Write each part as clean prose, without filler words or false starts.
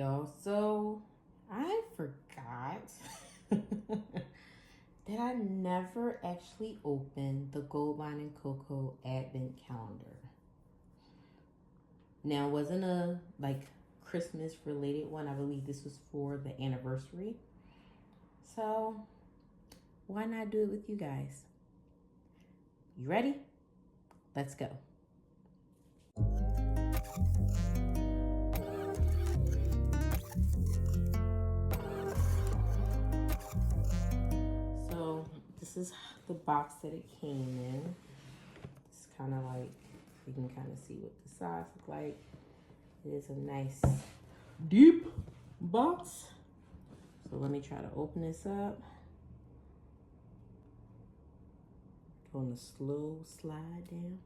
y'all. So I forgot that I never actually opened the Goldmine CoCo advent calendar. Now, it wasn't a Christmas related one. I believe this was for the anniversary. So why not do it with you guys? You ready? Let's go. So this is the box that it came in. It's kind of like, you can kind of see what the size look like. It is a nice deep box. So let me try to open this up. On the slow slide down.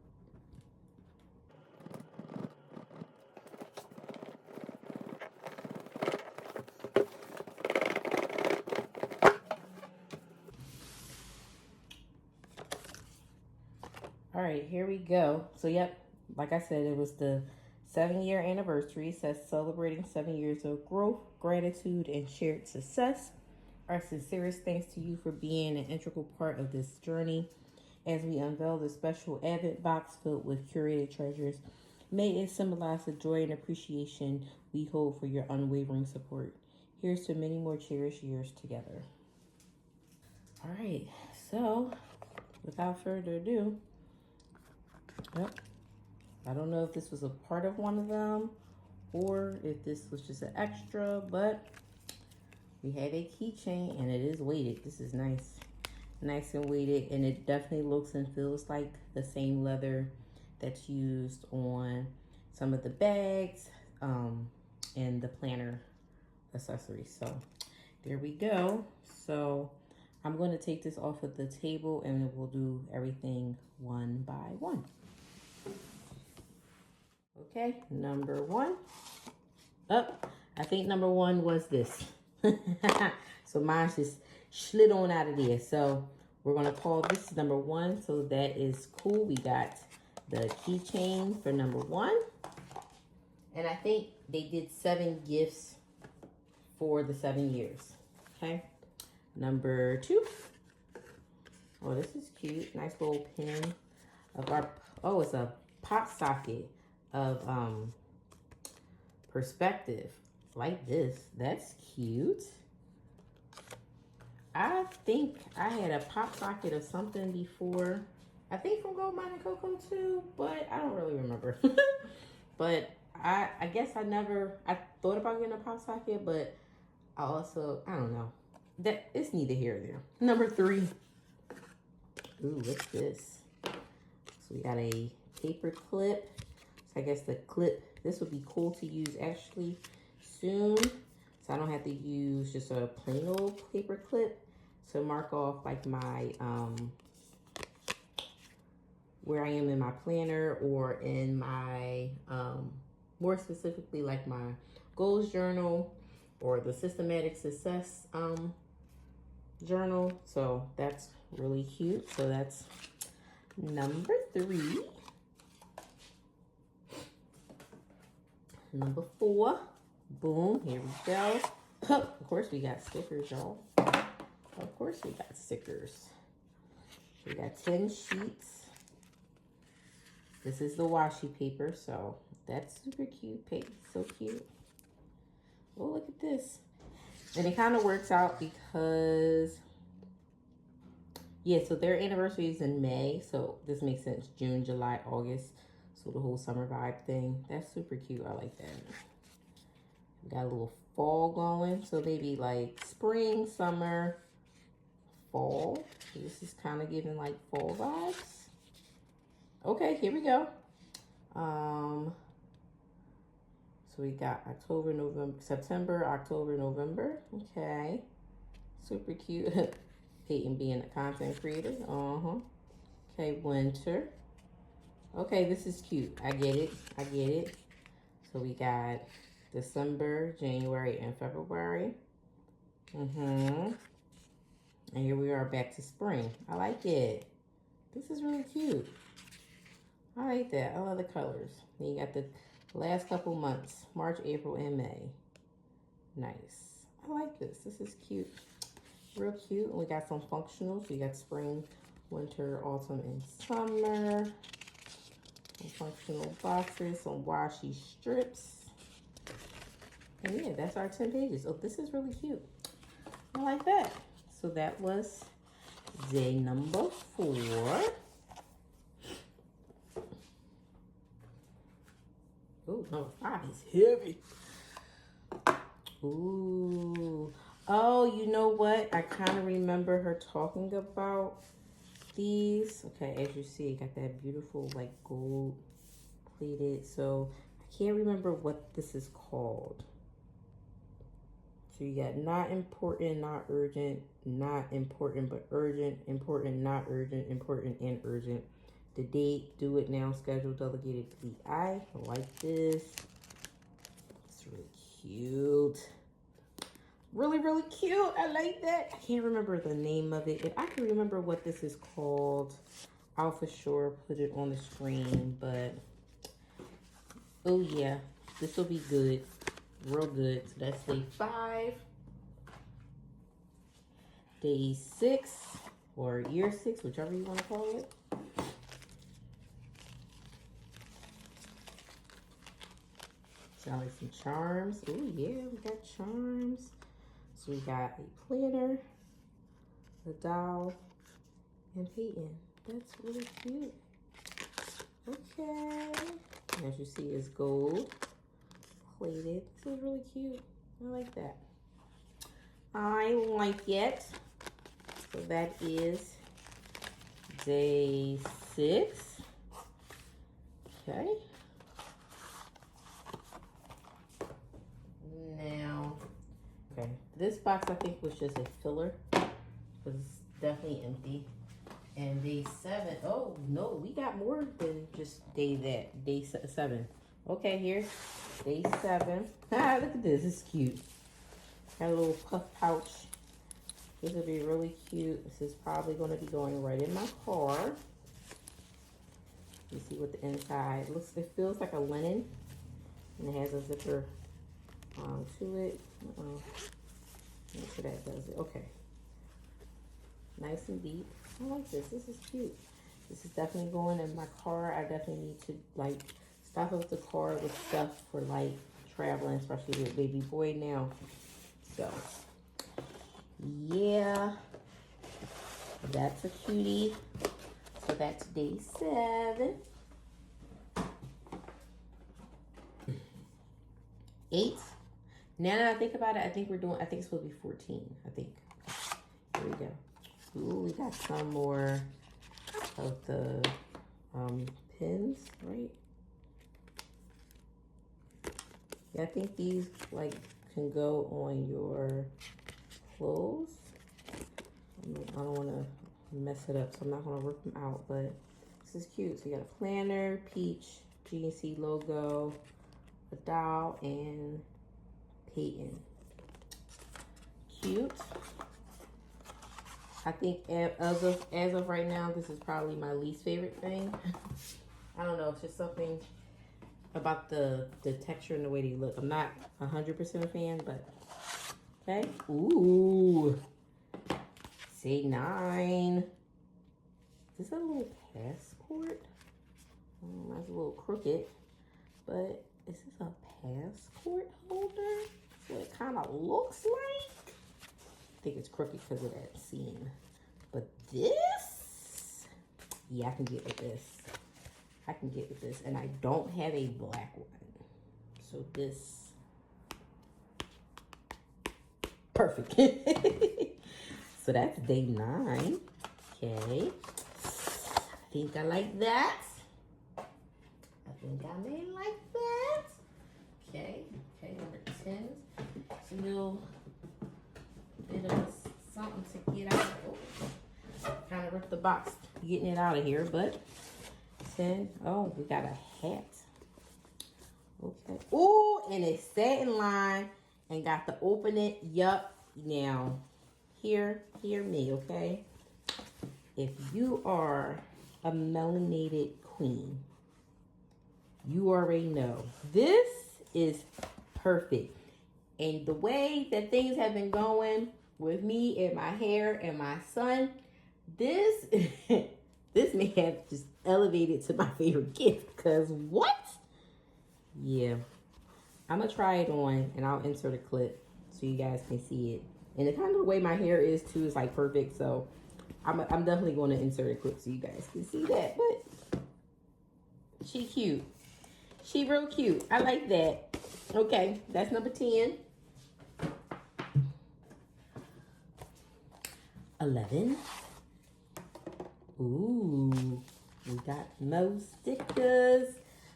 All right, here we go. So, yep, like I said, it was the 7-year anniversary. It says celebrating 7 years of growth, gratitude, and shared success. Our sincerest thanks to you for being an integral part of this journey as we unveil the special Advent box filled with curated treasures. May it symbolize the joy and appreciation we hold for your unwavering support. Here's to many more cherished years together. All right, so without further ado, yep. I don't know if this was a part of one of them or if this was just an extra, but we have a keychain and it is weighted. This is nice. Nice and weighted, and it definitely looks and feels like the same leather that's used on some of the bags and the planner accessories. So there we go. So I'm going to take this off of the table and we'll do everything one by one. Okay, number one. I think number one was this. So mine just slid on out of there. So we're going to call this number one. So that is cool. We got the keychain for number one. And I think they did 7 gifts for the 7 years. Okay. Number two. Oh, this is cute. Nice little pin of our, oh, it's a pop socket of perspective like this. That's cute. I think I had a pop socket of something before. I think from Goldmine CoCo too, but I don't really remember. But I guess I thought about getting a pop socket, but I don't know. That it's neither here or there. Number three. Ooh, what's this? So we got a paper clip. So I guess the clip, this would be cool to use actually soon. So I don't have to use just a plain old paper clip to mark off like my, where I am in my planner or in my, more specifically like my goals journal or the systematic success journal. So that's really cute. So that's number three. Number four. Boom, here we go. Of course we got stickers, y'all. Of course we got stickers. We got 10 sheets. This is the washi paper, so that's super cute. So cute. Oh, look at this. And it kind of works out because, yeah, so their anniversary is in May, so this makes sense. June, July, August. So the whole summer vibe thing. That's super cute. I like that. Got a little fall going, so maybe like spring, summer, fall. This is kind of giving like fall vibes. Okay, here we go. So we got October, November, September, October, November. Okay, super cute. Peyton being a content creator. Okay, winter. Okay, this is cute. I get it. So we got December, January, and February. And here we are back to spring. I like it. This is really cute. I like that. I love the colors. Then you got the last couple months, March, April, and May. Nice. I like this. This is cute. Real cute. And we got some functionals. We got spring, winter, autumn, and summer. Some functional boxes, some washi strips. And yeah, that's our 10 pages. Oh, this is really cute. I like that. So that was day number 4. Oh, number 5 is heavy. Ooh. Oh, you know what? I kind of remember her talking about these. Okay, as you see, it got that beautiful like gold plated. So I can't remember what this is called. So you got not important, not urgent, not important but urgent, important, not urgent, important, and urgent. The date, do it now, schedule, delegated, delete. I like this. It's really cute. Really, really cute. I like that. I can't remember the name of it. If I can remember what this is called, I'll for sure put it on the screen. But, oh yeah, this will be good. Real good. So that's day 5. Day 6, or year 6, whichever you want to call it. Sound like some charms. Oh yeah, we got charms. So we got a planner, a doll, and Peyton. That's really cute. Okay. And as you see, it's gold plated. This is really cute. I like that. I like it. So that is day 6. Okay. Now, okay, this box I think was just a filler because it's definitely empty. And day 7, oh no, we got more than just day 7. Okay, here's day 7. Ah, look at this, it's cute. Got a little puff pouch. This will be really cute. This is probably going to be going right in my car. You see what the inside looks. It feels like a linen, and it has a zipper to it. Make sure that does it. Okay. Nice and deep. I like this. This is cute. This is definitely going in my car. I definitely need to like stock up the car with stuff for like traveling, especially with baby boy now. So yeah, that's a cutie. So that's day 7. 8. Now that I think about it, I think it's supposed to be 14. I think. Here we go. Ooh, we got some more of the pins, right? Yeah, I think these like can go on your clothes. I don't want to mess it up, so I'm not going to rip them out, but this is cute. So you got a planner, peach, GNC logo, a doll, and Peyton. Cute. I think as of right now, this is probably my least favorite thing. I don't know, it's just something about the texture and the way they look. I'm not 100% a fan, but okay. Ooh. Say 9. Is this a little passport? That's a little crooked, but is this a passport holder? That's what it kind of looks like. I think it's crooked because of that seam. But this, yeah, I can get with this. I can get with this. And I don't have a black one. So this, perfect. So that's day 9. Okay. I think I like that. I think I may like that. Okay. Okay, number 10. It's a little bit of something to get out. Oh, kind of ripped the box getting it out of here, but 10. Oh, we got a hat. Okay. Oh, and it's set in line and got to open it. Yup. Now, hear me, okay? If you are a melanated queen, you already know this is perfect. And the way that things have been going with me and my hair and my son, this this may have just elevated to my favorite gift. Because what? Yeah. I'm going to try it on and I'll insert a clip so you guys can see it. And the kind of way my hair is too is like perfect. So I'm definitely going to insert a clip so you guys can see that. But she cute. She real cute. I like that. Okay, that's number 10. 11. Ooh, we got more stickers.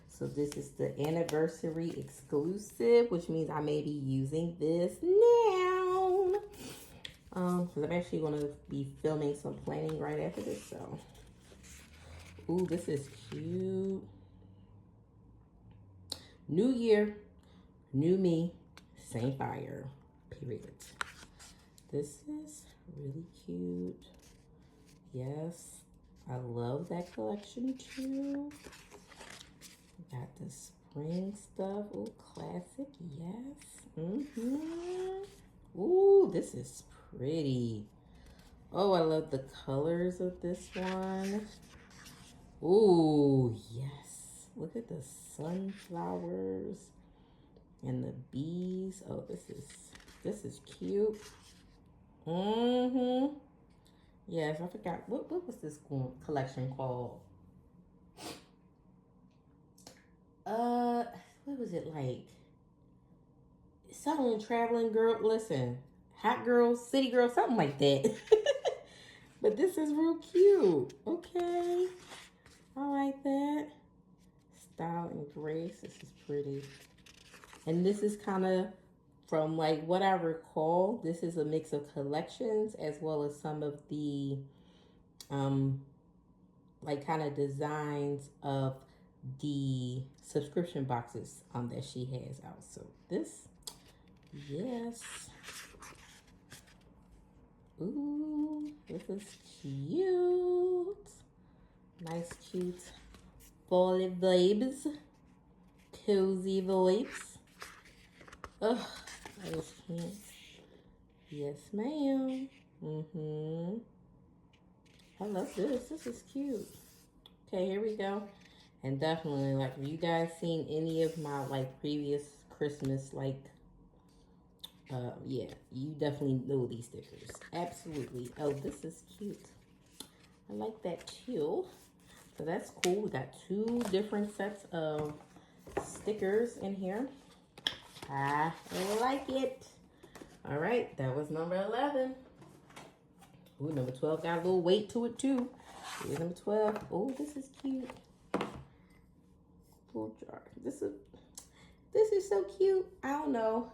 So this is the anniversary exclusive, which means I may be using this now. Because I'm actually going to be filming some planning right after this. So, ooh, this is cute. New year, new me, same fire. Period. This is really cute. Yes, I love that collection too. Got the spring stuff. Ooh, classic. Yes. Ooh, this is pretty. Oh, I love the colors of this one. Ooh, yes. Look at the sunflowers and the bees. Oh, this is cute. Yes, I forgot. What was this collection called? What was it like? Something traveling girl. Listen, hot girls, city girls, something like that. But this is real cute. Okay, I like that. Style and grace. This is pretty. And this is kind of, from like what I recall, this is a mix of collections as well as some of the like kind of designs of the subscription boxes that she has out. So this, yes. Ooh, this is cute. Nice, cute, fall vibes, cozy vibes. Ugh, I just can't. Yes, ma'am. I love this. This is cute. Okay, here we go. And definitely, like, have you guys seen any of my, like, previous Christmas, like, yeah, you definitely know these stickers. Absolutely. Oh, this is cute. I like that too. So that's cool. We got 2 different sets of stickers in here. I like it. All right, that was number 11. Ooh, number 12 got a little weight to it too. Here's number 12. Oh, this is cute. Little jar. This is so cute. I don't know.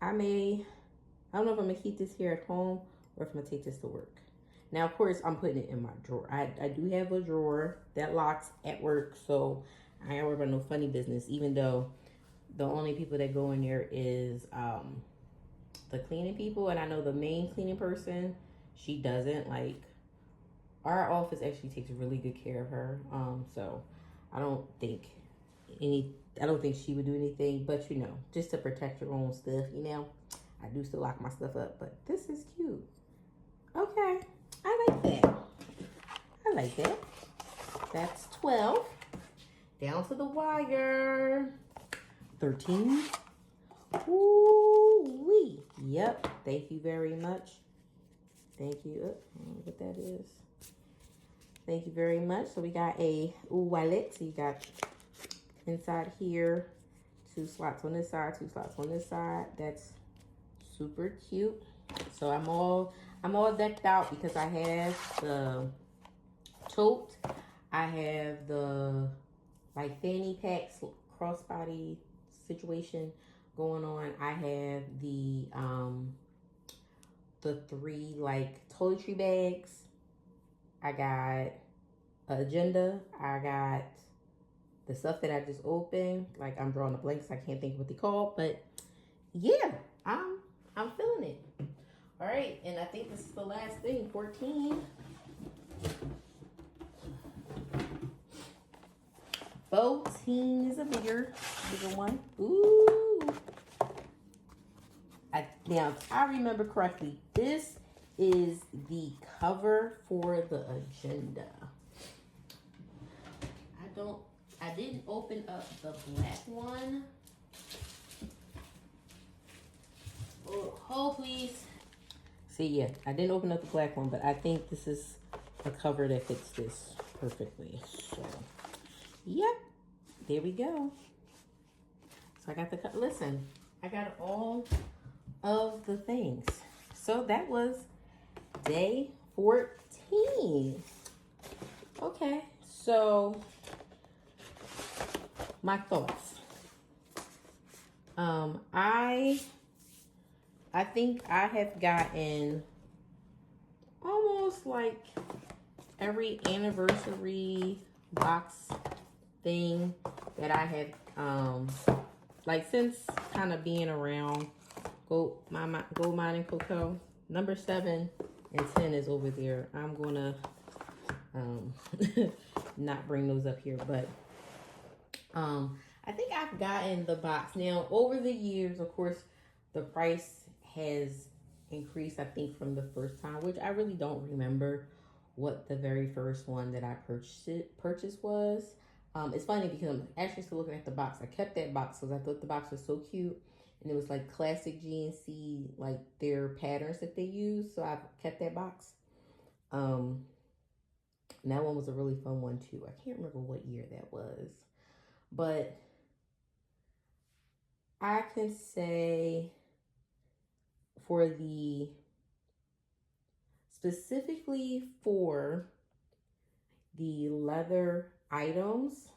I don't know if I'm gonna keep this here at home or if I'm gonna take this to work. Now, of course, I'm putting it in my drawer. I do have a drawer that locks at work, so I ain't worried about no funny business, even though the only people that go in there is the cleaning people, and I know the main cleaning person, she doesn't. Like, our office actually takes really good care of her. So I don't think she would do anything, but you know, just to protect her own stuff, you know. I do still lock my stuff up, but this is cute. Okay, I like that. I like that. That's 12. Down to the wire. 13. Ooh-wee. Yep. Thank you very much. Thank you. I don't know what that is. Thank you very much. So we got a wallet. So you got inside here 2 slots on this side, 2 slots on this side. That's super cute. So I'm all decked out because I have the tote. I have the like fanny packs crossbody situation going on. I have the 3 like toiletry bags. I got an agenda. I got the stuff that I just opened. Like, I'm drawing a blank, so I can't think of what they call. But yeah, I'm feeling it. All right, and I think this is the last thing. 14. 14 is a bigger one. Ooh. Now, if I remember correctly, this is the cover for the agenda. I didn't open up the black one. Oh, hold please. See, yeah, I didn't open up the black one, but I think this is a cover that fits this perfectly. So, yep, there we go. So I got the, listen, I got all of the things. So that was day 14. Okay, so my thoughts. I think I have gotten almost like every anniversary box thing that I have like since kind of being around Goldmine CoCo. Number 7 and 10 is over there. I'm gonna not bring those up here, but I think I've gotten the box. Now, over the years, of course, the price has increased, I think, from the first time, which I really don't remember what the very first one that I purchased was. It's funny because I'm actually still looking at the box. I kept that box because I thought the box was so cute. And it was like classic GNC, like their patterns that they use. So I've kept that box. And that one was a really fun one too. I can't remember what year that was. But I can say for the, specifically for the leather items,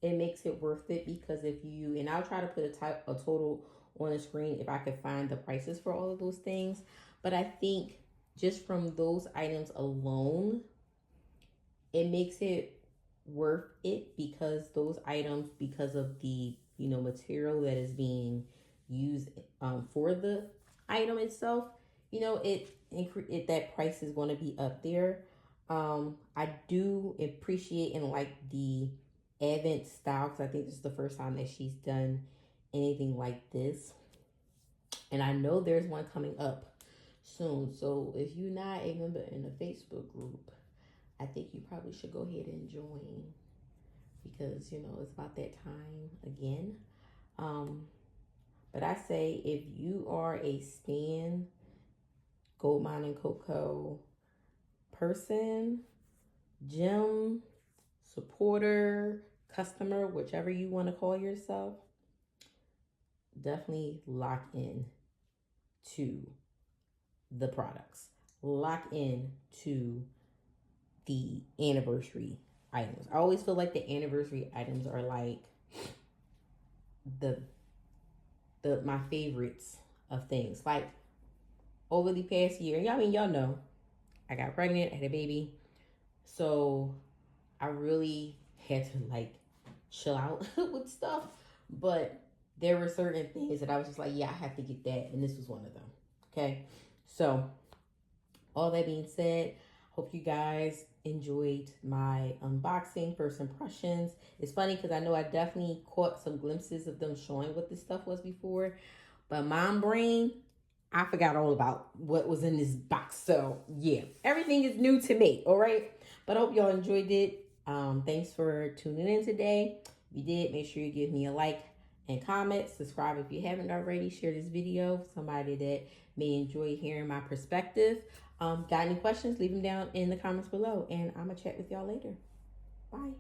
it makes it worth it because if you, and I'll try to put a total on the screen if I could find the prices for all of those things. But I think just from those items alone, it makes it worth it because those items, because of the, you know, material that is being used for the item itself, you know, that price is going to be up there. I do appreciate and like the Advent style because I think this is the first time that she's done anything like this, and I know there's one coming up soon. So if you're not a member in the Facebook group, I think you probably should go ahead and join because, you know, it's about that time again. But I say if you are a stan Goldmine CoCo person, gem supporter, customer, whichever you want to call yourself, definitely lock in to the products. Lock in to the anniversary items. I always feel like the anniversary items are like the my favorites of things. Like over the past year, y'all know, I got pregnant, I had a baby, so I really had to like chill out with stuff. But there were certain things that I was just like, yeah, I have to get that, and this was one of them. Okay, so all that being said, hope you guys enjoyed my unboxing, first impressions. It's funny because I know I definitely caught some glimpses of them showing what this stuff was before, but mom brain, I forgot all about what was in this box. So yeah, everything is new to me. All right, but I hope y'all enjoyed it. Thanks for tuning in today. If you did, make sure you give me a like and comment. Subscribe if you haven't already. Share this video with somebody that may enjoy hearing my perspective. Got any questions? Leave them down in the comments below, and I'm gonna chat with y'all later. Bye.